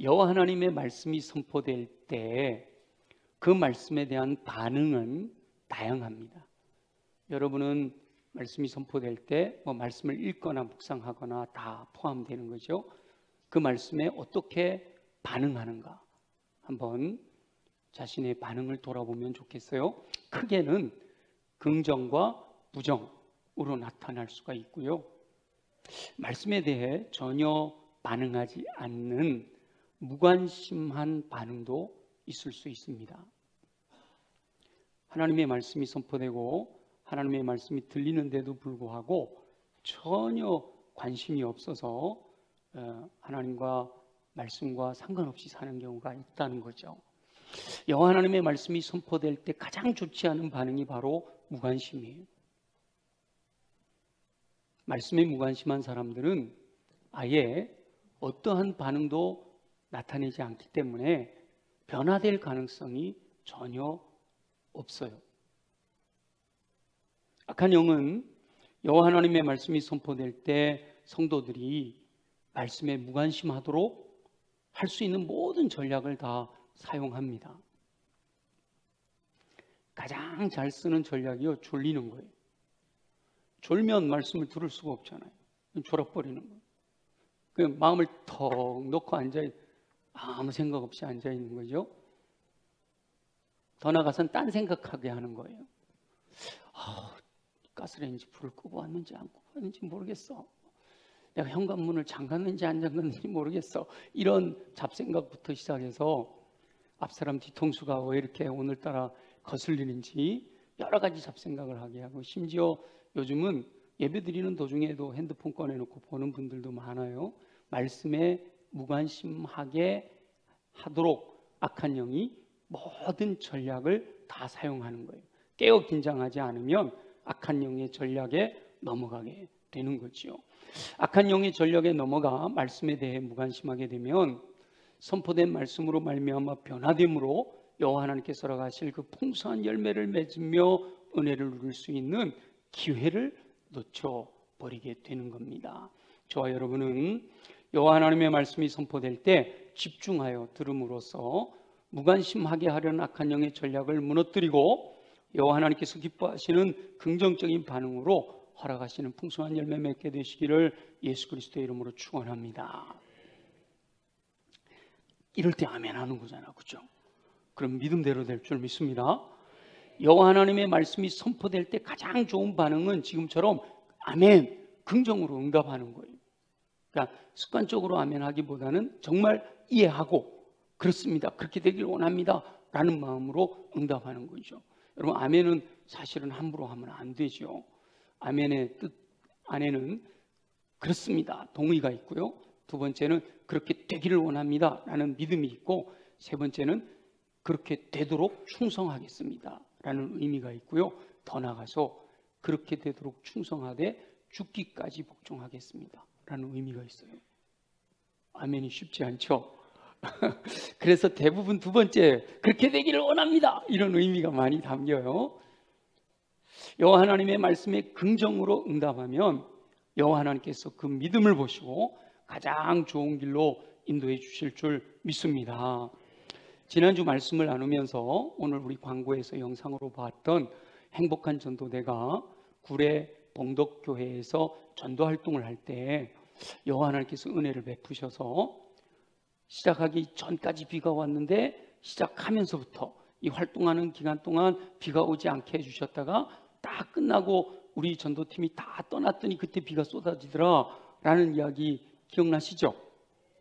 여호와 하나님의 말씀이 선포될 때 그 말씀에 대한 반응은 다양합니다. 여러분은 말씀이 선포될 때 말씀을 읽거나 묵상하거나 다 포함되는 거죠. 그 말씀에 어떻게 반응하는가 한번 자신의 반응을 돌아보면 좋겠어요. 크게는 긍정과 부정으로 나타날 수가 있고요. 말씀에 대해 전혀 반응하지 않는 무관심한 반응도 있을 수 있습니다. 하나님의 말씀이 선포되고 하나님의 말씀이 들리는데도 불구하고 전혀 관심이 없어서 하나님과 말씀과 상관없이 사는 경우가 있다는 거죠. 여호와 하나님의 말씀이 선포될 때 가장 좋지 않은 반응이 바로 무관심이에요. 말씀에 무관심한 사람들은 아예 어떠한 반응도 나타내지 않기 때문에 변화될 가능성이 전혀 없어요. 악한 영은 여호와 하나님의 말씀이 선포될 때 성도들이 말씀에 무관심하도록 할 수 있는 모든 전략을 다 사용합니다. 가장 잘 쓰는 전략이요, 졸리는 거예요. 졸면 말씀을 들을 수가 없잖아요. 졸아버리는 거예요. 그 마음을 턱 놓고 아무 생각 없이 앉아 있는 거죠. 더 나아가서는 딴 생각하게 하는 거예요. 가스레인지 불을 끄고 왔는지 안 끄고 왔는지 모르겠어. 내가 현관문을 잠갔는지 안 잠갔는지 모르겠어. 이런 잡생각부터 시작해서 앞사람 뒤통수가 왜 이렇게 오늘따라 거슬리는지 여러 가지 잡생각을 하게 하고, 심지어 요즘은 예배드리는 도중에도 핸드폰 꺼내놓고 보는 분들도 많아요. 말씀에 무관심하게 하도록 악한 영이 모든 전략을 다 사용하는 거예요. 깨어 긴장하지 않으면 악한 영의 전략에 넘어가게 되는 거죠. 악한 영의 전략에 넘어가 말씀에 대해 무관심하게 되면 선포된 말씀으로 말미암아 변화됨으로 여호와 하나님께서 허락하실 그 풍성한 열매를 맺으며 은혜를 누릴 수 있는 기회를 놓쳐버리게 되는 겁니다. 저와 여러분은 여호와 하나님의 말씀이 선포될 때 집중하여 들음으로써 무관심하게 하려는 악한 영의 전략을 무너뜨리고 여호와 하나님께서 기뻐하시는 긍정적인 반응으로 허락하시는 풍성한 열매 맺게 되시기를 예수 그리스도의 이름으로 축원합니다. 이럴 때 아멘 하는 거잖아, 그죠? 그럼 믿음대로 될 줄 믿습니다. 여호와 하나님의 말씀이 선포될 때 가장 좋은 반응은 지금처럼 아멘, 긍정으로 응답하는 거예요. 그러니까 습관적으로 아멘 하기보다는 정말 이해하고 그렇습니다, 그렇게 되길 원합니다 라는 마음으로 응답하는 거죠. 여러분, 아멘은 사실은 함부로 하면 안 되죠. 아멘의 뜻 안에는 그렇습니다, 동의가 있고요. 두 번째는 그렇게 되기를 원합니다 라는 믿음이 있고, 세 번째는 그렇게 되도록 충성하겠습니다 라는 의미가 있고요. 더 나아가서 그렇게 되도록 충성하되 죽기까지 복종하겠습니다 라는 의미가 있어요. 아멘이 쉽지 않죠. 그래서 대부분 두 번째, 그렇게 되기를 원합니다, 이런 의미가 많이 담겨요. 여호와 하나님의 말씀에 긍정으로 응답하면 여호와 하나님께서 그 믿음을 보시고 가장 좋은 길로 인도해 주실 줄 믿습니다. 지난주 말씀을 나누면서 오늘 우리 광고에서 영상으로 봤던 행복한 전도대가 구례 봉덕교회에서 전도 활동을 할 때 여호와 하나님께서 은혜를 베푸셔서 시작하기 전까지 비가 왔는데 시작하면서부터 이 활동하는 기간 동안 비가 오지 않게 해주셨다가 딱 끝나고 우리 전도팀이 다 떠났더니 그때 비가 쏟아지더라 라는 이야기 기억나시죠?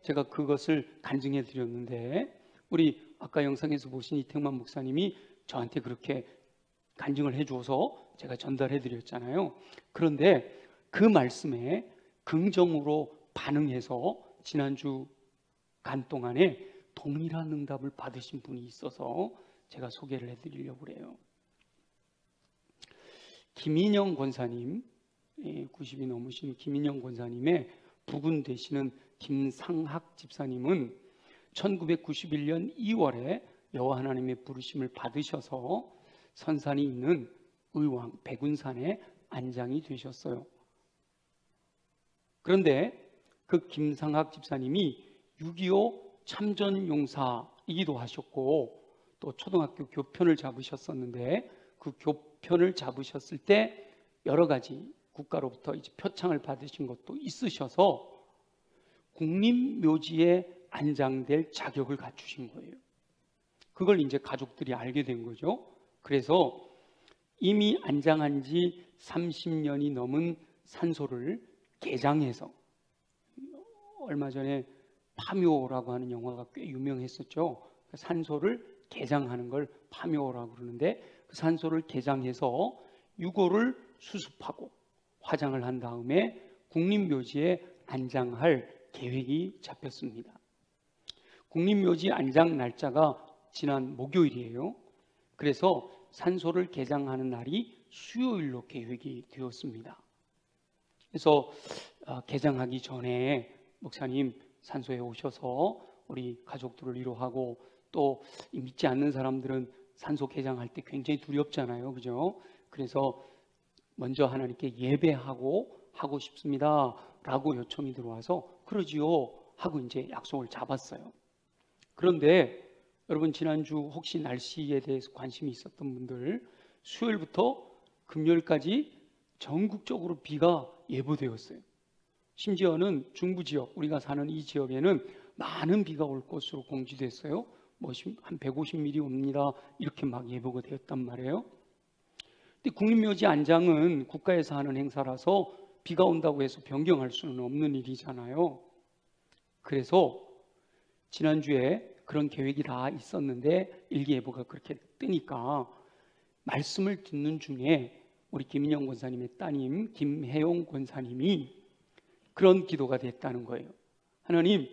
제가 그것을 간증해 드렸는데, 우리 아까 영상에서 보신 이택만 목사님이 저한테 그렇게 간증을 해줘서 제가 전달해 드렸잖아요. 그런데 그 말씀에 긍정으로 반응해서 지난주 간 동안에 동일한 응답을 받으신 분이 있어서 제가 소개를 해드리려고 그래요. 김인영 권사님, 90이 넘으신 김인영 권사님의 부군 되시는 김상학 집사님은 1991년 2월에 여호와 하나님의 부르심을 받으셔서 선산이 있는 의왕 백운산에 안장이 되셨어요. 그런데 그 김상학 집사님이 6.25 참전용사이기도 하셨고 또 초등학교 교편을 잡으셨었는데 그 교편을 잡으셨을 때 여러 가지 국가로부터 이제 표창을 받으신 것도 있으셔서 국립묘지에 안장될 자격을 갖추신 거예요. 그걸 이제 가족들이 알게 된 거죠. 그래서 이미 안장한 지 30년이 넘은 산소를 개장해서, 얼마 전에 파묘라고 하는 영화가 꽤 유명했었죠. 산소를 개장하는 걸 파묘라고 그러는데 그 산소를 개장해서 유골을 수습하고 화장을 한 다음에 국립묘지에 안장할 계획이 잡혔습니다. 국립묘지 안장 날짜가 지난 목요일이에요. 그래서 산소를 개장하는 날이 수요일로 계획이 되었습니다. 그래서 개장하기 전에 목사님 산소에 오셔서 우리 가족들을 위로하고, 또 믿지 않는 사람들은 산소 개장할 때 굉장히 두렵잖아요, 그죠? 그래서 먼저 하나님께 예배하고 하고 싶습니다 라고 요청이 들어와서 그러지요 하고 이제 약속을 잡았어요. 그런데 여러분, 지난주 혹시 날씨에 대해서 관심이 있었던 분들, 수요일부터 금요일까지 전국적으로 비가 예보되었어요. 심지어는 중부 지역, 우리가 사는 이 지역에는 많은 비가 올 것으로 공지됐어요. 한 150mm 옵니다 이렇게 막 예보가 되었단 말이에요. 근데 국립묘지 안장은 국가에서 하는 행사라서 비가 온다고 해서 변경할 수는 없는 일이잖아요. 그래서 지난주에 그런 계획이 다 있었는데 일기예보가 그렇게 뜨니까 말씀을 듣는 중에 우리 김인영 권사님의 따님 김혜용 권사님이 그런 기도가 됐다는 거예요. 하나님,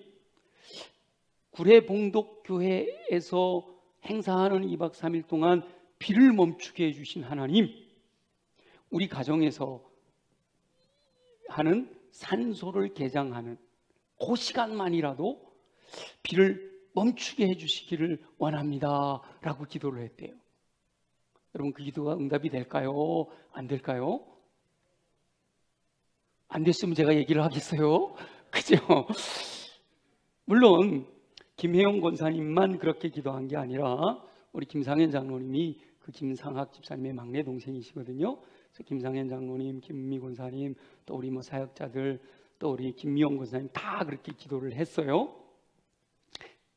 구례봉독교회에서 행사하는 2박 3일 동안 비를 멈추게 해주신 하나님, 우리 가정에서 하는 산소를 개장하는 그 시간만이라도 비를 멈추게 해주시기를 원합니다 라고 기도를 했대요. 여러분, 그 기도가 응답이 될까요? 안 될까요? 안 됐으면 제가 얘기를 하겠어요? 그죠? 물론 김혜영 권사님만 그렇게 기도한 게 아니라 우리 김상현 장로님이 그 김상학 집사님의 막내 동생이시거든요. 그래서 김상현 장로님, 김미 권사님, 또 우리 사역자들, 또 우리 김미영 권사님 다 그렇게 기도를 했어요.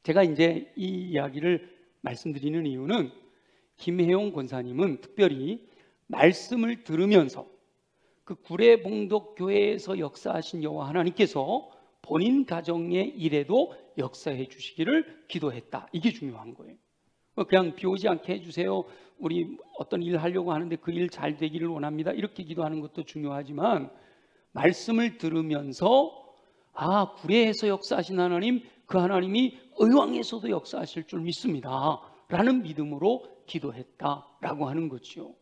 제가 이제 이 이야기를 말씀드리는 이유는 김혜용 권사님은 특별히 말씀을 들으면서 그 구례봉독교회에서 역사하신 여호와 하나님께서 본인 가정의 일에도 역사해 주시기를 기도했다. 이게 중요한 거예요. 그냥 비 오지 않게 해주세요, 우리 어떤 일 하려고 하는데 그 일 잘 되기를 원합니다, 이렇게 기도하는 것도 중요하지만 말씀을 들으면서 구례에서 역사하신 하나님, 그 하나님이 의왕에서도 역사하실 줄 믿습니다 라는 믿음으로 기도했다라고 하는 거죠.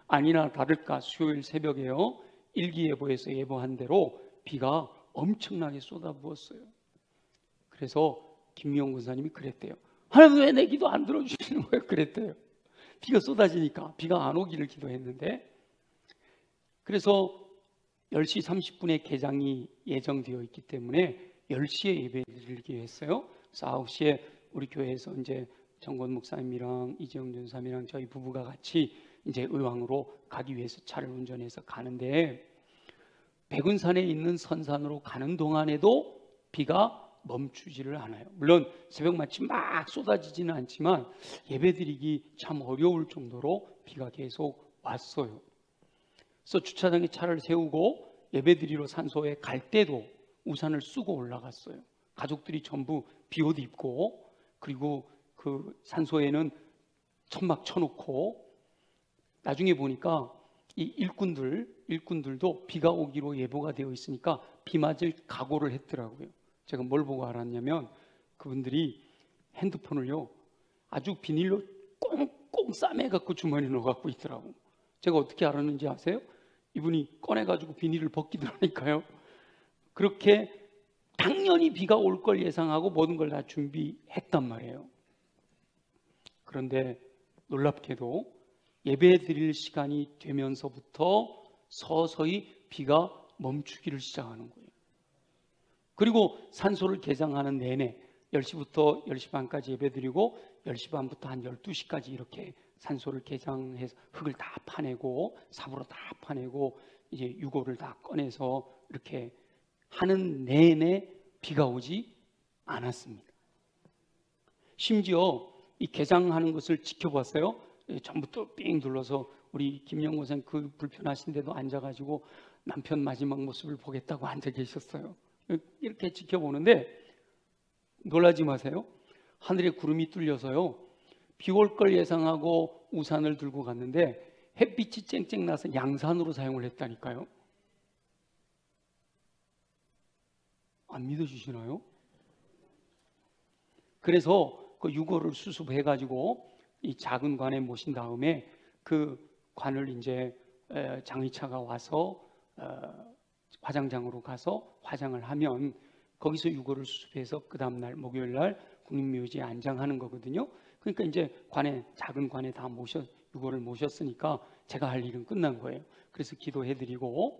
아니나 다를까 수요일 새벽에요, 일기예보에서 예보한 대로 비가 엄청나게 쏟아부었어요. 그래서 김미영 권사님이 그랬대요. 하나님, 왜 내 기도 안 들어주시는 거예요? 그랬대요. 비가 쏟아지니까 비가 안 오기를 기도했는데, 그래서 10시 30분에 개장이 예정되어 있기 때문에 10시에 예배드리기로 했어요. 그래서 9시에 우리 교회에서 이제 정권 목사님이랑 이재영 전사님이랑 저희 부부가 같이 이제 의왕으로 가기 위해서 차를 운전해서 가는데, 백운산에 있는 선산으로 가는 동안에도 비가 멈추지를 않아요. 물론 새벽마치 막 쏟아지지는 않지만 예배드리기 참 어려울 정도로 비가 계속 왔어요. 그래서 주차장에 차를 세우고 예배드리러 산소에 갈 때도 우산을 쓰고 올라갔어요. 가족들이 전부 비옷 입고, 그리고 그 산소에는 천막 쳐놓고, 나중에 보니까 이 일꾼들도 비가 오기로 예보가 되어 있으니까 비 맞을 각오를 했더라고요. 제가 뭘 보고 알았냐면 그분들이 핸드폰을요 아주 비닐로 꽁꽁 싸매갖고 주머니에 넣어갖고 있더라고요. 제가 어떻게 알았는지 아세요? 이분이 꺼내가지고 비닐을 벗기더라니까요. 그렇게 당연히 비가 올 걸 예상하고 모든 걸 다 준비했단 말이에요. 그런데 놀랍게도 예배 드릴 시간이 되면서부터 서서히 비가 멈추기를 시작하는 거예요. 그리고 산소를 개장하는 내내 10시부터 10시 반까지 예배드리고 10시 반부터 한 12시까지 이렇게 산소를 개장해서 흙을 다 파내고 삽으로 다 파내고 이제 유골을 다 꺼내서 이렇게 하는 내내 비가 오지 않았습니다. 심지어 이 개장하는 것을 지켜봤어요. 전부 또 삥 둘러서 우리 김영호 선생 그 불편하신데도 앉아가지고 남편 마지막 모습을 보겠다고 앉아 계셨어요. 이렇게 지켜보는데 놀라지 마세요. 하늘에 구름이 뚫려서요. 비 올 걸 예상하고 우산을 들고 갔는데 햇빛이 쨍쨍 나서 양산으로 사용을 했다니까요. 안 믿어주시나요? 그래서 그 유골을 수습해가지고 이 작은 관에 모신 다음에 그 관을 이제 장의차가 와서 화장장으로 가서 화장을 하면 거기서 유골을 수습해서 그 다음날 목요일날 국립묘지에 안장하는 거거든요. 그러니까 이제 관에 작은 관에 다 유골을 모셨으니까 제가 할 일은 끝난 거예요. 그래서 기도해드리고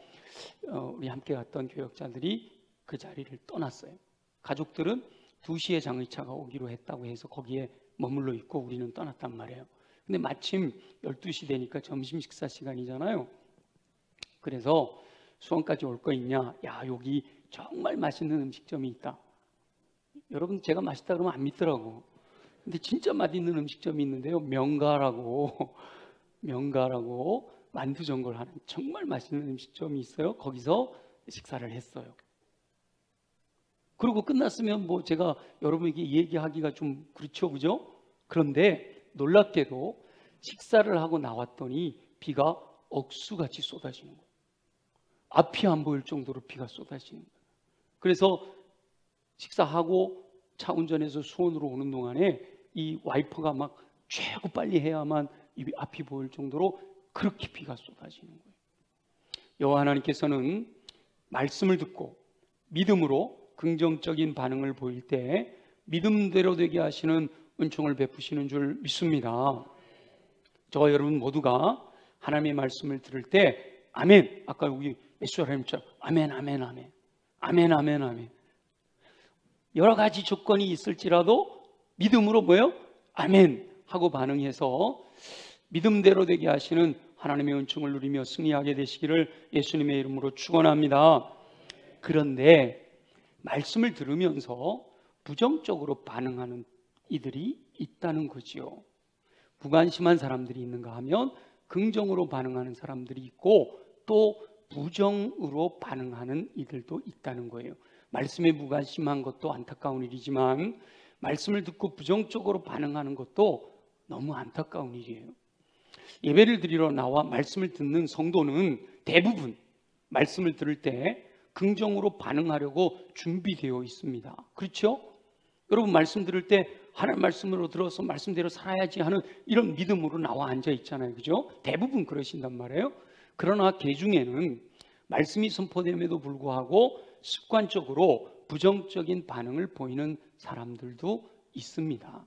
우리 함께 갔던 교역자들이 그 자리를 떠났어요. 가족들은 2시에 장의차가 오기로 했다고 해서 거기에 머물러 있고 우리는 떠났단 말이에요. 근데 마침 12시 되니까 점심 식사 시간이잖아요. 그래서 수원까지 올 거 있냐? 야, 여기 정말 맛있는 음식점이 있다. 여러분, 제가 맛있다 그러면 안 믿더라고. 근데 진짜 맛있는 음식점이 있는데요. 명가라고 만두 전골 하는 정말 맛있는 음식점이 있어요. 거기서 식사를 했어요. 그리고 끝났으면 뭐 제가 여러분에게 얘기하기가 좀 그렇죠, 그죠? 그런데 놀랍게도 식사를 하고 나왔더니 비가 억수같이 쏟아지는 거예요. 앞이 안 보일 정도로 비가 쏟아지는 거예요. 그래서 식사하고 차 운전해서 수원으로 오는 동안에 이 와이퍼가 막 최고 빨리 해야만 이 앞이 보일 정도로 그렇게 비가 쏟아지는 거예요. 여호와 하나님께서는 말씀을 듣고 믿음으로 긍정적인 반응을 보일 때 믿음대로 되게 하시는 은총을 베푸시는 줄 믿습니다. 저와 여러분 모두가 하나님의 말씀을 들을 때 아멘, 아까 우리 예수 하나님처럼 아멘 아멘 아멘 아멘 아멘 아멘 여러 가지 조건이 있을지라도 믿음으로 뭐예요? 아멘 하고 반응해서 믿음대로 되게 하시는 하나님의 은총을 누리며 승리하게 되시기를 예수님의 이름으로 축원합니다. 그런데 말씀을 들으면서 부정적으로 반응하는 이들이 있다는 거지요. 무관심한 사람들이 있는가 하면 긍정으로 반응하는 사람들이 있고 또 부정으로 반응하는 이들도 있다는 거예요. 말씀에 무관심한 것도 안타까운 일이지만 말씀을 듣고 부정적으로 반응하는 것도 너무 안타까운 일이에요. 예배를 드리러 나와 말씀을 듣는 성도는 대부분 말씀을 들을 때 긍정으로 반응하려고 준비되어 있습니다. 그렇죠? 여러분 말씀 들을 때 하나님 말씀으로 들어서 말씀대로 살아야지 하는 이런 믿음으로 나와 앉아 있잖아요. 그죠? 대부분 그러신단 말이에요. 그러나 개 중에는 말씀이 선포됨에도 불구하고 습관적으로 부정적인 반응을 보이는 사람들도 있습니다.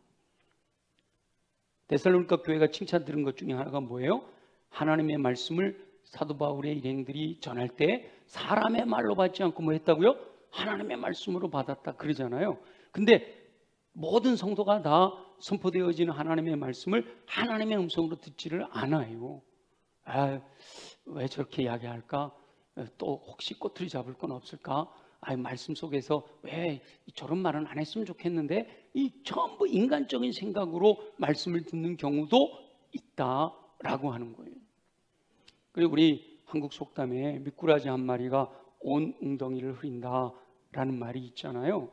데살로니가 교회가 칭찬 들은 것 중에 하나가 뭐예요? 하나님의 말씀을 사도 바울의 일행들이 전할 때 사람의 말로 받지 않고 뭐 했다고요? 하나님의 말씀으로 받았다 그러잖아요. 근데 모든 성도가 다 선포되어지는 하나님의 말씀을 하나님의 음성으로 듣지를 않아요. 왜 저렇게 이야기할까? 또 혹시 꼬투리 잡을 건 없을까? 말씀 속에서 왜 저런 말은 안 했으면 좋겠는데 이 전부 인간적인 생각으로 말씀을 듣는 경우도 있다라고 하는 거예요. 그리고 우리 한국 속담에 미꾸라지 한 마리가 온 웅덩이를 흐린다라는 말이 있잖아요.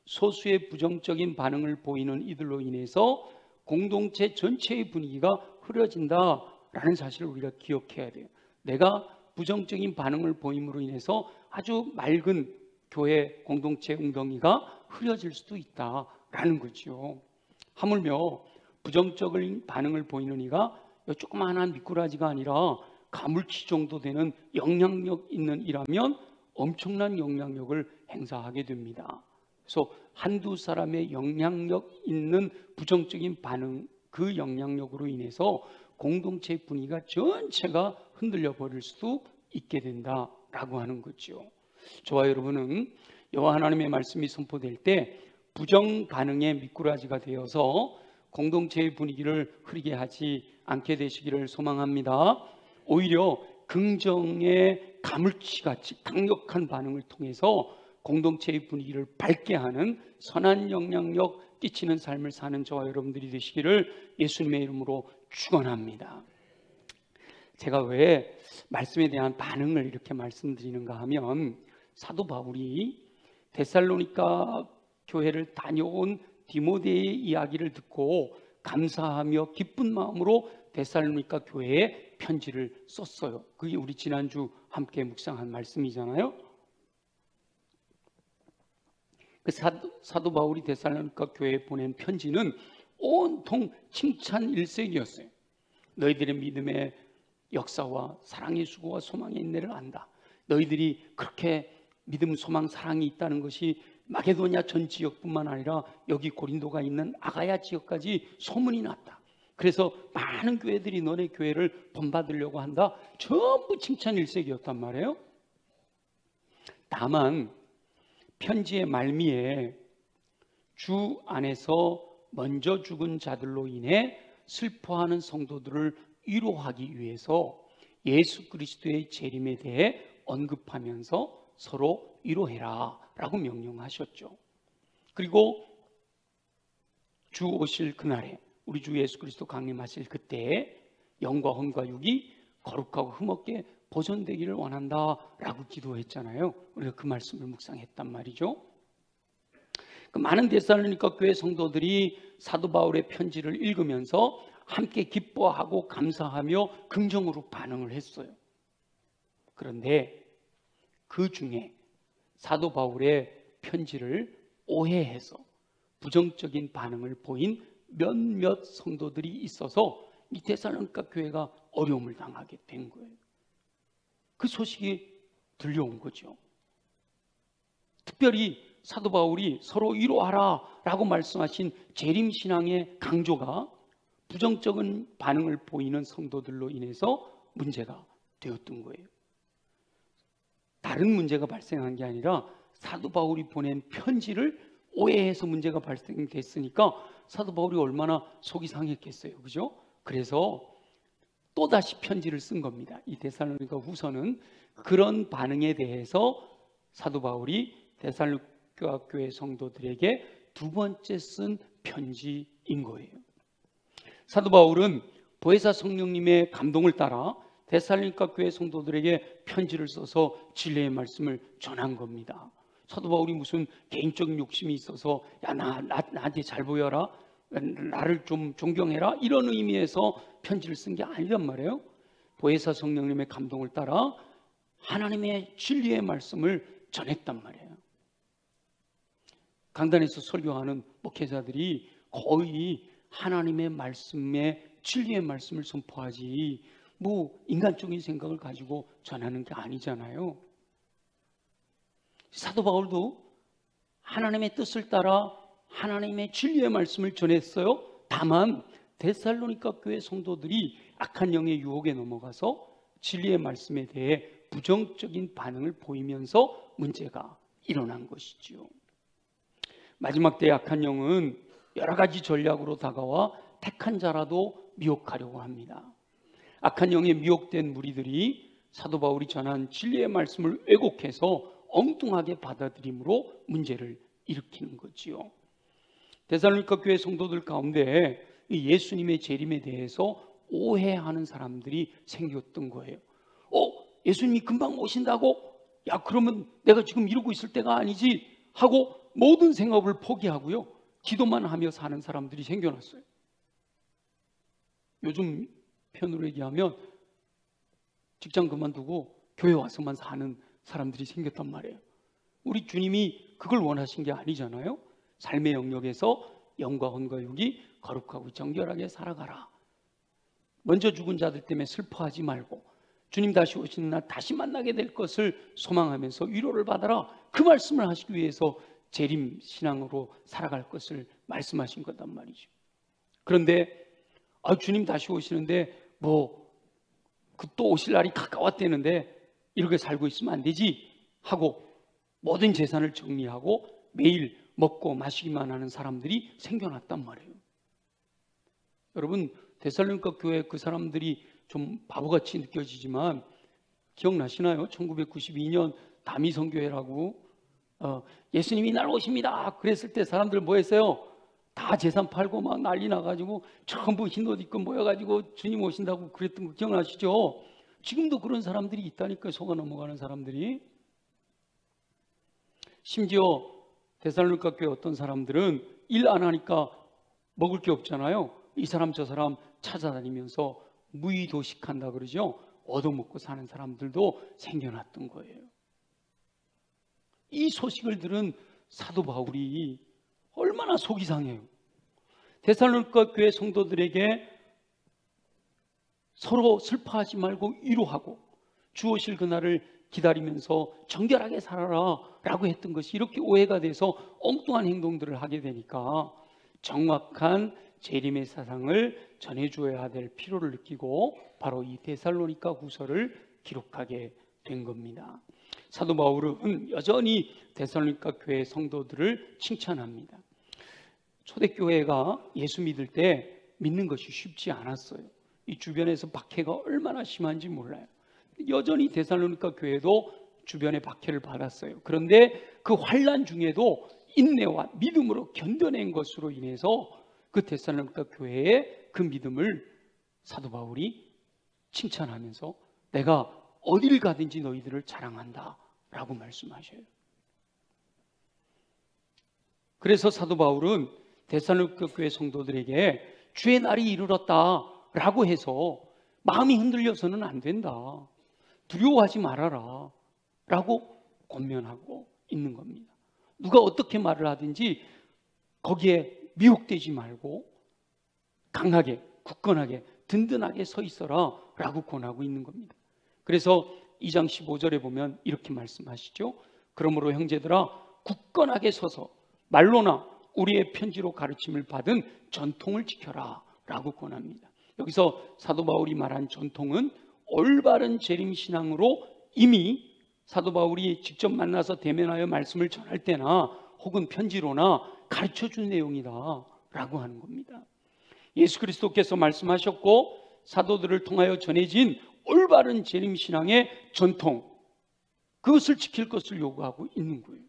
소수의 부정적인 반응을 보이는 이들로 인해서 공동체 전체의 분위기가 흐려진다라는 사실을 우리가 기억해야 돼요. 내가 부정적인 반응을 보임으로 인해서 아주 맑은 교회 공동체 웅덩이가 흐려질 수도 있다라는 거죠. 하물며 부정적인 반응을 보이는 이가 조그마한 미꾸라지가 아니라 가물치 정도 되는 영향력 있는 이라면 엄청난 영향력을 행사하게 됩니다. 그래서 한두 사람의 영향력 있는 부정적인 반응, 그 영향력으로 인해서 공동체 분위기가 전체가 흔들려 버릴 수도 있게 된다라고 하는 거죠. 저와 여러분은 여호와 하나님의 말씀이 선포될 때 부정 반응의 미꾸라지가 되어서 공동체의 분위기를 흐리게 하지 않게 되시기를 소망합니다. 오히려 긍정의 가물치같이 강력한 반응을 통해서 공동체의 분위기를 밝게 하는 선한 영향력 끼치는 삶을 사는 저와 여러분들이 되시기를 예수님의 이름으로 축원합니다. 제가 왜 말씀에 대한 반응을 이렇게 말씀드리는가 하면, 사도 바울이 데살로니가 교회를 다녀온 디모데의 이야기를 듣고 감사하며 기쁜 마음으로 데살로니가 교회에 편지를 썼어요. 그게 우리 지난주 함께 묵상한 말씀이잖아요. 그 사도 바울이 데살로니가 교회에 보낸 편지는 온통 칭찬 일색이었어요. 너희들의 믿음의 역사와 사랑의 수고와 소망의 인내를 안다. 너희들이 그렇게 믿음, 소망, 사랑이 있다는 것이 마게도냐 전 지역뿐만 아니라 여기 고린도가 있는 아가야 지역까지 소문이 났다. 그래서 많은 교회들이 너네 교회를 본받으려고 한다. 전부 칭찬 일색이었단 말이에요. 다만 편지의 말미에 주 안에서 먼저 죽은 자들로 인해 슬퍼하는 성도들을 위로하기 위해서 예수 그리스도의 재림에 대해 언급하면서 서로 위로해라 라고 명령하셨죠. 그리고 주 오실 그날에, 우리 주 예수 그리스도 강림하실 그때에 영과 혼과 육이 거룩하고 흠없게 보존되기를 원한다 라고 기도했잖아요. 우리가 그 말씀을 묵상했단 말이죠. 그 많은 데살로니가 교회 성도들이 사도 바울의 편지를 읽으면서 함께 기뻐하고 감사하며 긍정으로 반응을 했어요. 그런데 그 중에 사도 바울의 편지를 오해해서 부정적인 반응을 보인 몇몇 성도들이 있어서 이 데살로니가 교회가 어려움을 당하게 된 거예요. 그 소식이 들려온 거죠. 특별히 사도 바울이 서로 위로하라 라고 말씀하신 재림신앙의 강조가 부정적인 반응을 보이는 성도들로 인해서 문제가 되었던 거예요. 다른 문제가 발생한 게 아니라 사도 바울이 보낸 편지를 오해해서 문제가 발생됐으니까 사도 바울이 얼마나 속이 상했겠어요. 그죠? 그래서 또다시 편지를 쓴 겁니다. 이 데살로니가 후서는 그런 반응에 대해서 사도 바울이 데살로니가 교회 성도들에게 두 번째 쓴 편지인 거예요. 사도 바울은 보혜사 성령님의 감동을 따라 데살로니가 교회 성도들에게 편지를 써서 진리의 말씀을 전한 겁니다. 사도 바울이 무슨 개인적인 욕심이 있어서 나한테 잘 보여라, 나를 좀 존경해라, 이런 의미에서 편지를 쓴 게 아니란 말이에요. 보혜사 성령님의 감동을 따라 하나님의 진리의 말씀을 전했단 말이에요. 강단에서 설교하는 목회자들이 거의 하나님의 말씀에 진리의 말씀을 선포하지 뭐 인간적인 생각을 가지고 전하는 게 아니잖아요. 사도 바울도 하나님의 뜻을 따라 하나님의 진리의 말씀을 전했어요. 다만 데살로니가 교회 성도들이 악한 영의 유혹에 넘어가서 진리의 말씀에 대해 부정적인 반응을 보이면서 문제가 일어난 것이지요. 마지막 때의 악한 영은 여러 가지 전략으로 다가와 택한 자라도 미혹하려고 합니다. 악한 영에 미혹된 무리들이 사도 바울이 전한 진리의 말씀을 왜곡해서 엉뚱하게 받아들임으로 문제를 일으키는 거지요. 데살로니가 교회 성도들 가운데 예수님의 재림에 대해서 오해하는 사람들이 생겼던 거예요. 예수님이 금방 오신다고? 야, 그러면 내가 지금 이러고 있을 때가 아니지 하고 모든 생업을 포기하고요, 기도만 하며 사는 사람들이 생겨났어요. 요즘 편으로 얘기하면 직장 그만두고 교회 와서만 사는 사람들이 생겼단 말이에요. 우리 주님이 그걸 원하신 게 아니잖아요. 삶의 영역에서 영과 혼과 육이 거룩하고 정결하게 살아가라. 먼저 죽은 자들 때문에 슬퍼하지 말고 주님 다시 오시는 날 다시 만나게 될 것을 소망하면서 위로를 받아라. 그 말씀을 하시기 위해서 재림 신앙으로 살아갈 것을 말씀하신 거단 말이죠. 그런데 주님 다시 오시는데 또 오실 날이 가까웠대는데 이렇게 살고 있으면 안 되지 하고 모든 재산을 정리하고 매일 먹고 마시기만 하는 사람들이 생겨났단 말이에요. 여러분, 데살로니가 교회 그 사람들이 좀 바보같이 느껴지지만 기억나시나요? 1992년 다미성교회라고 예수님이 날 오십니다 그랬을 때 사람들 뭐 했어요? 다 재산 팔고 막 난리 나가지고 전부 흰옷 입고 모여가지고 주님 오신다고 그랬던 거 기억나시죠? 지금도 그런 사람들이 있다니까요. 속아 넘어가는 사람들이. 심지어 데살로니가 교회 어떤 사람들은 일 안 하니까 먹을 게 없잖아요. 이 사람 저 사람 찾아다니면서 무의도식한다 그러죠. 얻어먹고 사는 사람들도 생겨났던 거예요. 이 소식을 들은 사도 바울이 얼마나 속이 상해요. 데살로니가 교회 성도들에게 서로 슬퍼하지 말고 위로하고 주 오실 그날을 기다리면서 정결하게 살아라 라고 했던 것이 이렇게 오해가 돼서 엉뚱한 행동들을 하게 되니까 정확한 재림의 사상을 전해줘야 될 필요를 느끼고 바로 이 데살로니가 후서를 기록하게 된 겁니다. 사도 바울은 여전히 데살로니가 교회 성도들을 칭찬합니다. 초대교회가 예수 믿을 때 믿는 것이 쉽지 않았어요. 이 주변에서 박해가 얼마나 심한지 몰라요. 여전히 데살로니가 교회도 주변에 박해를 받았어요. 그런데 그 환난 중에도 인내와 믿음으로 견뎌낸 것으로 인해서 그 데살로니가 교회의 그 믿음을 사도 바울이 칭찬하면서 내가 어딜 가든지 너희들을 자랑한다 라고 말씀하셔요. 그래서 사도 바울은 데살로니가 교회 성도들에게 주의 날이 이르렀다 라고 해서 마음이 흔들려서는 안 된다, 두려워하지 말아라 라고 권면하고 있는 겁니다. 누가 어떻게 말을 하든지 거기에 미혹되지 말고 강하게 굳건하게 든든하게 서 있어라 라고 권하고 있는 겁니다. 그래서 2장 15절에 보면 이렇게 말씀하시죠. 그러므로 형제들아 굳건하게 서서 말로나 우리의 편지로 가르침을 받은 전통을 지켜라 라고 권합니다. 여기서 사도 바울이 말한 전통은 올바른 재림신앙으로 이미 사도 바울이 직접 만나서 대면하여 말씀을 전할 때나 혹은 편지로나 가르쳐준 내용이다 라고 하는 겁니다. 예수 그리스도께서 말씀하셨고 사도들을 통하여 전해진 올바른 재림신앙의 전통, 그것을 지킬 것을 요구하고 있는 거예요.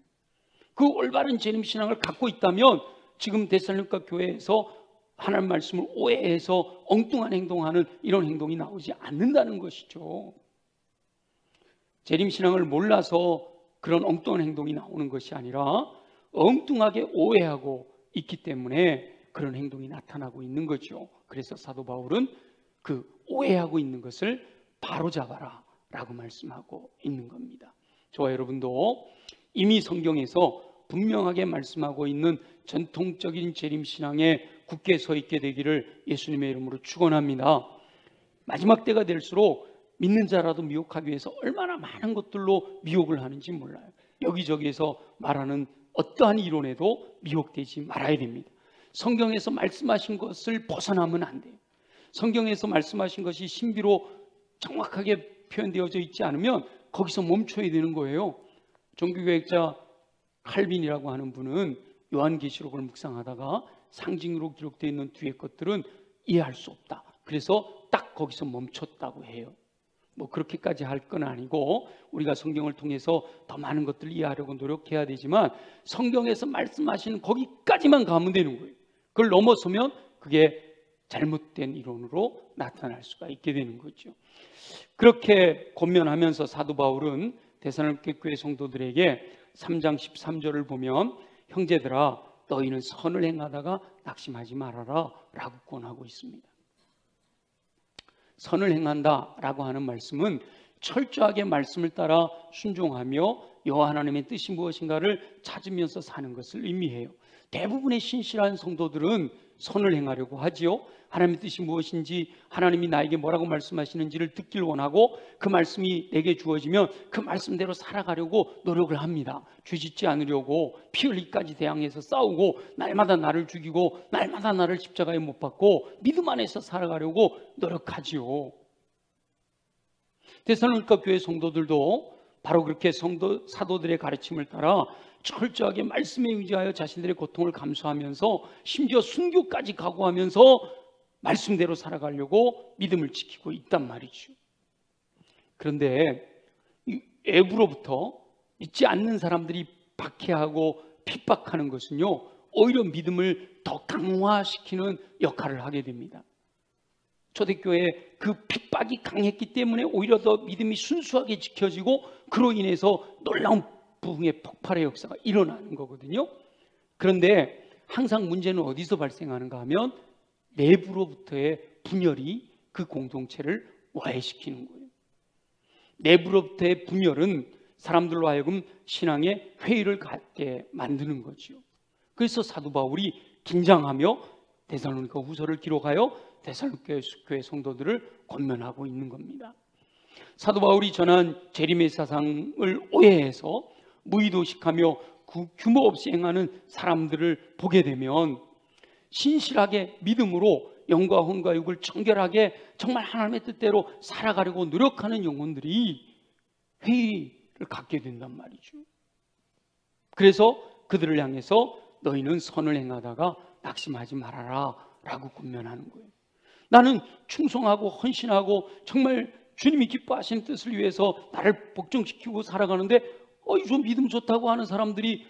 그 올바른 재림신앙을 갖고 있다면 지금 데살로니가 교회에서 하나님 말씀을 오해해서 엉뚱한 행동하는 이런 행동이 나오지 않는다는 것이죠. 재림신앙을 몰라서 그런 엉뚱한 행동이 나오는 것이 아니라 엉뚱하게 오해하고 있기 때문에 그런 행동이 나타나고 있는 거죠. 그래서 사도 바울은 그 오해하고 있는 것을 바로잡아라 라고 말씀하고 있는 겁니다. 저와 여러분도 이미 성경에서 분명하게 말씀하고 있는 전통적인 재림신앙에 굳게 서 있게 되기를 예수님의 이름으로 축원합니다. 마지막 때가 될수록 믿는 자라도 미혹하기 위해서 얼마나 많은 것들로 미혹을 하는지 몰라요. 여기저기에서 말하는 어떠한 이론에도 미혹되지 말아야 됩니다. 성경에서 말씀하신 것을 벗어나면 안 돼요. 성경에서 말씀하신 것이 신비로 정확하게 표현되어져 있지 않으면 거기서 멈춰야 되는 거예요. 종교개혁자 칼빈이라고 하는 분은 요한계시록을 묵상하다가 상징으로 기록되어 있는 뒤의 것들은 이해할 수 없다, 그래서 딱 거기서 멈췄다고 해요. 뭐 그렇게까지 할 건 아니고 우리가 성경을 통해서 더 많은 것들을 이해하려고 노력해야 되지만 성경에서 말씀하시는 거기까지만 가면 되는 거예요. 그걸 넘어서면 그게 잘못된 이론으로 나타날 수가 있게 되는 거죠. 그렇게 권면하면서 사도 바울은 데살로니가 교회 성도들에게 3장 13절을 보면 형제들아 너희는 선을 행하다가 낙심하지 말아라 라고 권하고 있습니다. 선을 행한다 라고 하는 말씀은 철저하게 말씀을 따라 순종하며 여호와 하나님의 뜻이 무엇인가를 찾으면서 사는 것을 의미해요. 대부분의 신실한 성도들은 선을 행하려고 하지요. 하나님의 뜻이 무엇인지, 하나님이 나에게 뭐라고 말씀하시는지를 듣길 원하고 그 말씀이 내게 주어지면 그 말씀대로 살아가려고 노력을 합니다. 죄짓지 않으려고 피 흘리기까지 대항해서 싸우고 날마다 나를 죽이고 날마다 나를 십자가에 못 박고 믿음 안에서 살아가려고 노력하지요. 데살로니가 교회 성도들도 바로 그렇게 사도들의 가르침을 따라 철저하게 말씀에 의지하여 자신들의 고통을 감수하면서 심지어 순교까지 각오하면서 말씀대로 살아가려고 믿음을 지키고 있단 말이죠. 그런데 이 외부로부터 믿지 않는 사람들이 박해하고 핍박하는 것은요, 오히려 믿음을 더 강화시키는 역할을 하게 됩니다. 초대교회에 그 핍박이 강했기 때문에 오히려 더 믿음이 순수하게 지켜지고 그로 인해서 놀라운 부흥의 폭발의 역사가 일어나는 거거든요. 그런데 항상 문제는 어디서 발생하는가 하면 내부로부터의 분열이 그 공동체를 와해시키는 거예요. 내부로부터의 분열은 사람들로 하여금 신앙의 회의를 갖게 만드는 거죠. 그래서 사도 바울이 긴장하며 데살로니가 후서를 기록하여 데살로니가 교회 성도들을 권면하고 있는 겁니다. 사도 바울이 전한 재림의 사상을 오해해서 무의도식하며 규모 없이 행하는 사람들을 보게 되면 신실하게 믿음으로 영과 혼과 육을 정결하게 정말 하나님의 뜻대로 살아가려고 노력하는 영혼들이 회의를 갖게 된단 말이죠. 그래서 그들을 향해서 너희는 선을 행하다가 낙심하지 말아라 라고 권면하는 거예요. 나는 충성하고 헌신하고 정말 주님이 기뻐하시는 뜻을 위해서 나를 복종시키고 살아가는데 좀 믿음 좋다고 하는 사람들이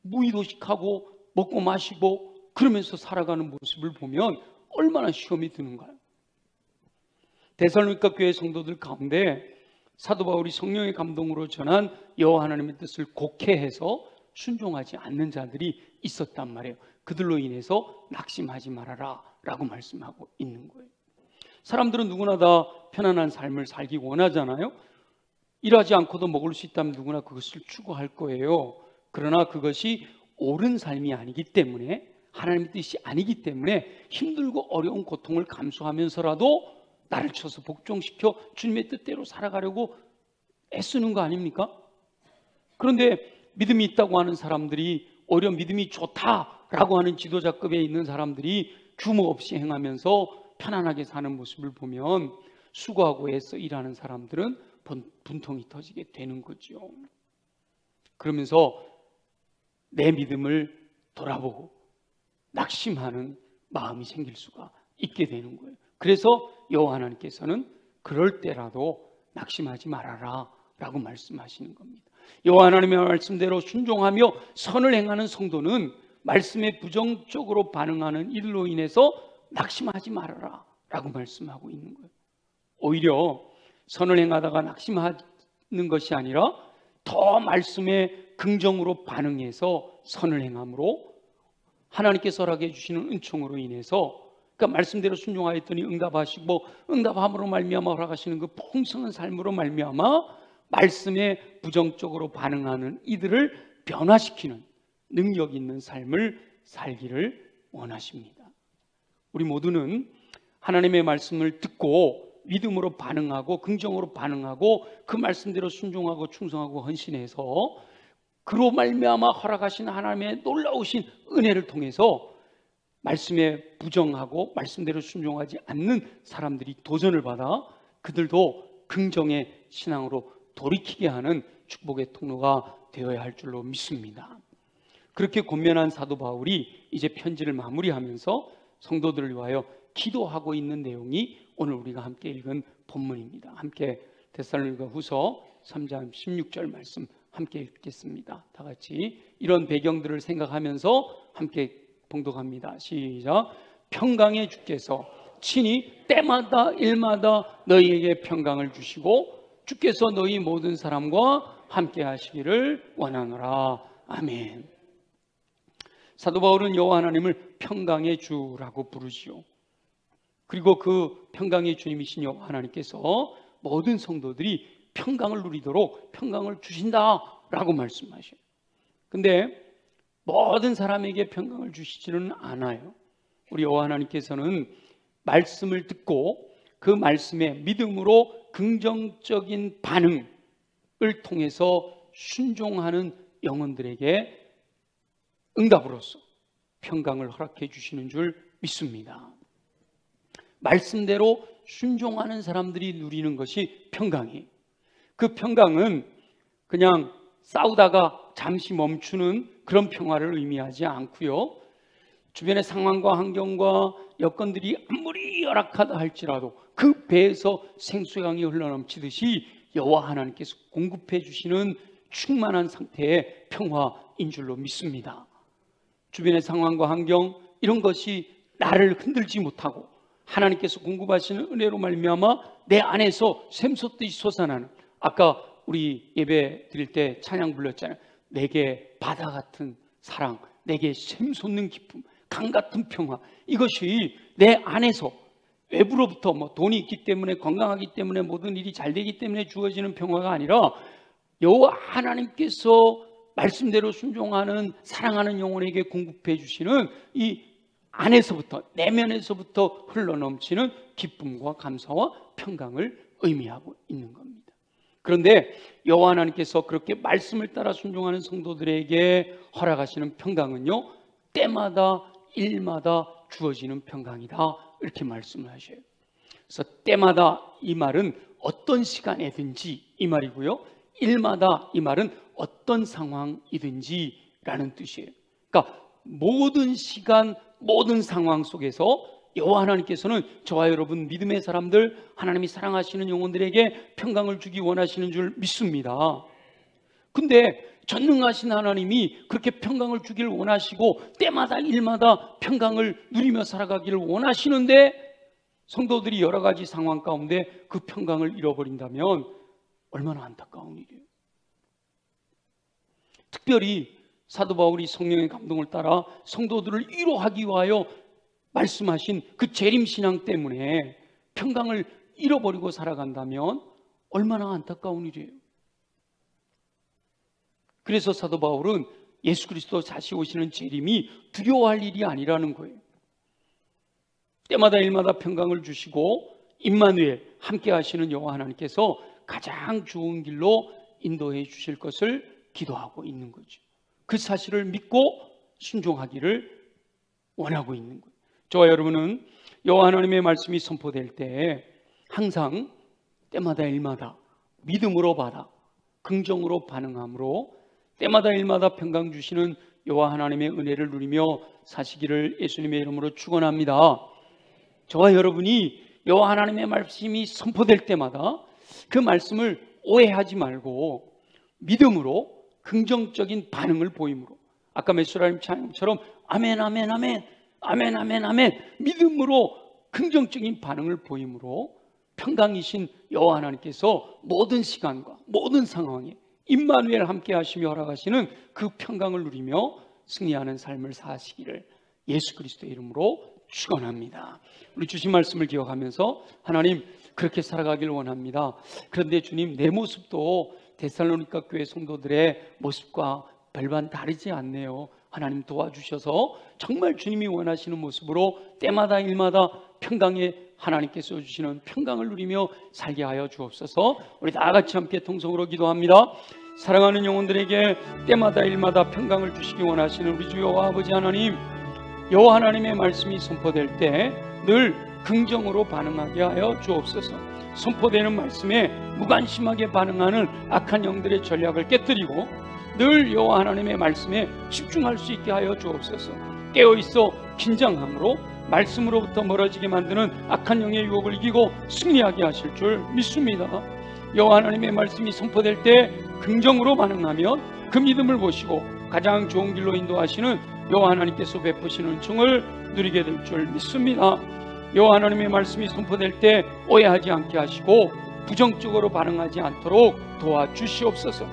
무의도식하고 먹고 마시고 그러면서 살아가는 모습을 보면 얼마나 시험이 드는가요? 데살로니가 교회 성도들 가운데 사도 바울이 성령의 감동으로 전한 여호와 하나님의 뜻을 곡해해서 순종하지 않는 자들이 있었단 말이에요. 그들로 인해서 낙심하지 말아라 라고 말씀하고 있는 거예요. 사람들은 누구나 다 편안한 삶을 살기 원하잖아요. 일하지 않고도 먹을 수 있다면 누구나 그것을 추구할 거예요. 그러나 그것이 옳은 삶이 아니기 때문에, 하나님의 뜻이 아니기 때문에 힘들고 어려운 고통을 감수하면서라도 나를 쳐서 복종시켜 주님의 뜻대로 살아가려고 애쓰는 거 아닙니까? 그런데 믿음이 있다고 하는 사람들이, 오히려 믿음이 좋다라고 하는 지도자급에 있는 사람들이 규모 없이 행하면서 편안하게 사는 모습을 보면 수고하고 애써 일하는 사람들은 분통이 터지게 되는 거죠. 그러면서 내 믿음을 돌아보고 낙심하는 마음이 생길 수가 있게 되는 거예요. 그래서 여호와 하나님께서는 그럴 때라도 낙심하지 말아라 라고 말씀하시는 겁니다. 여호와 하나님의 말씀대로 순종하며 선을 행하는 성도는 말씀에 부정적으로 반응하는 이들로 인해서 낙심하지 말아라 라고 말씀하고 있는 거예요. 오히려 선을 행하다가 낙심하는 것이 아니라 더 말씀에 긍정으로 반응해서 선을 행함으로 하나님께서 허락해 주시는 은총으로 인해서, 그러니까 말씀대로 순종하였더니 응답하시고 응답함으로 말미암아 허락하시는 그 풍성한 삶으로 말미암아 말씀에 부정적으로 반응하는 이들을 변화시키는 능력 있는 삶을 살기를 원하십니다. 우리 모두는 하나님의 말씀을 듣고 믿음으로 반응하고 긍정으로 반응하고 그 말씀대로 순종하고 충성하고 헌신해서 그로 말미암아 허락하신 하나님의 놀라우신 은혜를 통해서 말씀에 부정하고 말씀대로 순종하지 않는 사람들이 도전을 받아 그들도 긍정의 신앙으로 돌이키게 하는 축복의 통로가 되어야 할 줄로 믿습니다. 그렇게 권면한 사도 바울이 이제 편지를 마무리하면서 성도들을 위하여 기도하고 있는 내용이 오늘 우리가 함께 읽은 본문입니다. 함께 데살로니가 후서 3장 16절 말씀 함께 읽겠습니다. 다 같이 이런 배경들을 생각하면서 함께 봉독합니다. 시작. 평강의 주께서 친히 때마다 일마다 너희에게 평강을 주시고 주께서 너희 모든 사람과 함께 하시기를 원하노라. 아멘. 사도 바울은 여호와 하나님을 평강의 주라고 부르지요. 그리고 그 평강의 주님이신 여호와 하나님께서 모든 성도들이 평강을 누리도록 평강을 주신다라고 말씀하셔요. 근데 모든 사람에게 평강을 주시지는 않아요. 우리 여호와 하나님께서는 말씀을 듣고 그 말씀에 믿음으로 긍정적인 반응을 통해서 순종하는 영혼들에게 응답으로써 평강을 허락해 주시는 줄 믿습니다. 말씀대로 순종하는 사람들이 누리는 것이 평강이에요. 그 평강은 그냥 싸우다가 잠시 멈추는 그런 평화를 의미하지 않고요. 주변의 상황과 환경과 여건들이 아무리 열악하다 할지라도 그 배에서 생수강이 흘러넘치듯이 여호와 하나님께서 공급해 주시는 충만한 상태의 평화인 줄로 믿습니다. 주변의 상황과 환경 이런 것이 나를 흔들지 못하고 하나님께서 공급하시는 은혜로 말미암아 내 안에서 샘솟듯이 솟아나는, 아까 우리 예배 드릴 때 찬양 불렀잖아요. 내게 바다 같은 사랑, 내게 샘솟는 기쁨, 강 같은 평화, 이것이 내 안에서 외부로부터 돈이 있기 때문에, 건강하기 때문에, 모든 일이 잘 되기 때문에 주어지는 평화가 아니라 여호와 하나님께서 말씀대로 순종하는 사랑하는 영혼에게 공급해 주시는 이 안에서부터, 내면에서부터 흘러넘치는 기쁨과 감사와 평강을 의미하고 있는 겁니다. 그런데 여호와 하나님께서 그렇게 말씀을 따라 순종하는 성도들에게 허락하시는 평강은요, 때마다 일마다 주어지는 평강이다, 이렇게 말씀을 하셔요. 그래서 때마다 이 말은 어떤 시간에든지 이 말이고요, 일마다 이 말은 어떤 상황이든지 라는 뜻이에요. 그러니까 모든 시간, 모든 상황 속에서 여호와 하나님께서는 저와 여러분 믿음의 사람들, 하나님이 사랑하시는 영혼들에게 평강을 주기 원하시는 줄 믿습니다. 근데 전능하신 하나님이 그렇게 평강을 주기를 원하시고 때마다 일마다 평강을 누리며 살아가기를 원하시는데 성도들이 여러 가지 상황 가운데 그 평강을 잃어버린다면 얼마나 안타까운 일이에요. 특별히 사도 바울이 성령의 감동을 따라 성도들을 위로하기 위하여 말씀하신 그 재림신앙 때문에 평강을 잃어버리고 살아간다면 얼마나 안타까운 일이에요. 그래서 사도 바울은 예수 그리스도 다시 오시는 재림이 두려워할 일이 아니라는 거예요. 때마다 일마다 평강을 주시고 임마누엘 함께 하시는 여호와 하나님께서 가장 좋은 길로 인도해 주실 것을 기도하고 있는 거죠. 그 사실을 믿고 순종하기를 원하고 있는 거예요. 저와 여러분은 여호와 하나님의 말씀이 선포될 때 항상 때마다 일마다 믿음으로 받아 긍정으로 반응함으로 때마다 일마다 평강 주시는 여호와 하나님의 은혜를 누리며 사시기를 예수님의 이름으로 축원합니다. 저와 여러분이 여호와 하나님의 말씀이 선포될 때마다 그 말씀을 오해하지 말고 믿음으로 긍정적인 반응을 보임으로, 아까 메수라님 찬양처럼 아멘 아멘 아멘 아멘 아멘 아멘 믿음으로 긍정적인 반응을 보임으로 평강이신 여호와 하나님께서 모든 시간과 모든 상황에 임마누엘 함께 하시며 허락하시는 그 평강을 누리며 승리하는 삶을 사시기를 예수 그리스도의 이름으로 축원합니다. 우리 주신 말씀을 기억하면서 하나님 그렇게 살아가기를 원합니다. 그런데 주님 내 모습도 데살로니가 교회 성도들의 모습과 별반 다르지 않네요. 하나님 도와주셔서 정말 주님이 원하시는 모습으로 때마다 일마다 평강에 하나님께서 주시는 평강을 누리며 살게 하여 주옵소서. 우리 다 같이 함께 통성으로 기도합니다. 사랑하는 영혼들에게 때마다 일마다 평강을 주시기 원하시는 우리 주 여호와 아버지 하나님, 여호와 하나님의 말씀이 선포될 때 늘 긍정으로 반응하게 하여 주옵소서. 선포되는 말씀에 무관심하게 반응하는 악한 영들의 전략을 깨뜨리고 늘 여호와 하나님의 말씀에 집중할 수 있게 하여 주옵소서. 깨어있어 긴장함으로 말씀으로부터 멀어지게 만드는 악한 영의 유혹을 이기고 승리하게 하실 줄 믿습니다. 여호와 하나님의 말씀이 선포될 때 긍정으로 반응하면 그 믿음을 보시고 가장 좋은 길로 인도하시는 여호와 하나님께서 베푸시는 은총을 누리게 될 줄 믿습니다. 여호와 하나님의 말씀이 선포될 때 오해하지 않게 하시고 부정적으로 반응하지 않도록 도와주시옵소서.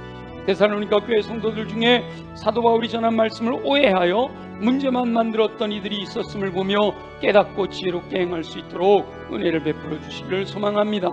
데살로니가 교회 성도들 중에 사도 바울이 전한 말씀을 오해하여 문제만 만들었던 이들이 있었음을 보며 깨닫고 지혜롭게 행할 수 있도록 은혜를 베풀어 주시기를 소망합니다.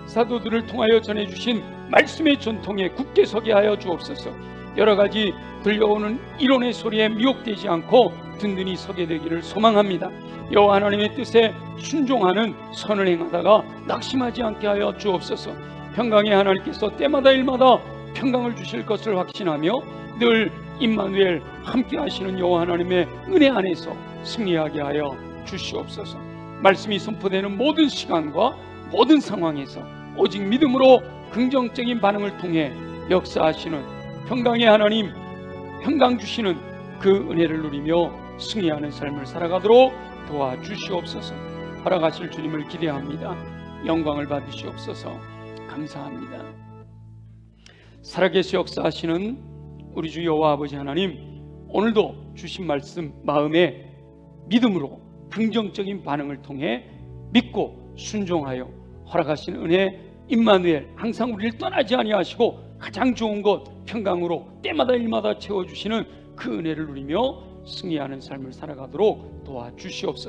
사도들을 통하여 전해주신 말씀의 전통에 굳게 서게 하여 주옵소서. 여러 가지 들려오는 이론의 소리에 미혹되지 않고 든든히 서게 되기를 소망합니다. 여호와 하나님의 뜻에 순종하는 선을 행하다가 낙심하지 않게 하여 주옵소서. 평강의 하나님께서 때마다 일마다 평강을 주실 것을 확신하며 늘 임마누엘 함께 하시는 여호와 하나님의 은혜 안에서 승리하게 하여 주시옵소서. 말씀이 선포되는 모든 시간과 모든 상황에서 오직 믿음으로 긍정적인 반응을 통해 역사하시는 평강의 하나님, 평강 주시는 그 은혜를 누리며 승리하는 삶을 살아가도록 도와주시옵소서. 허락하실 주님을 기대합니다. 영광을 받으시옵소서. 감사합니다. 살아계시 역사하시는 우리 주 여호와 아버지 하나님, 오늘도 주신 말씀 마음에 믿음으로 긍정적인 반응을 통해 믿고 순종하여 허락하신 은혜 임마누엘 항상 우리를 떠나지 아니하시고 가장 좋은 것 평강으로 때마다 일마다 채워주시는 그 은혜를 누리며 승리하는 삶을 살아가도록 도와주시옵소서.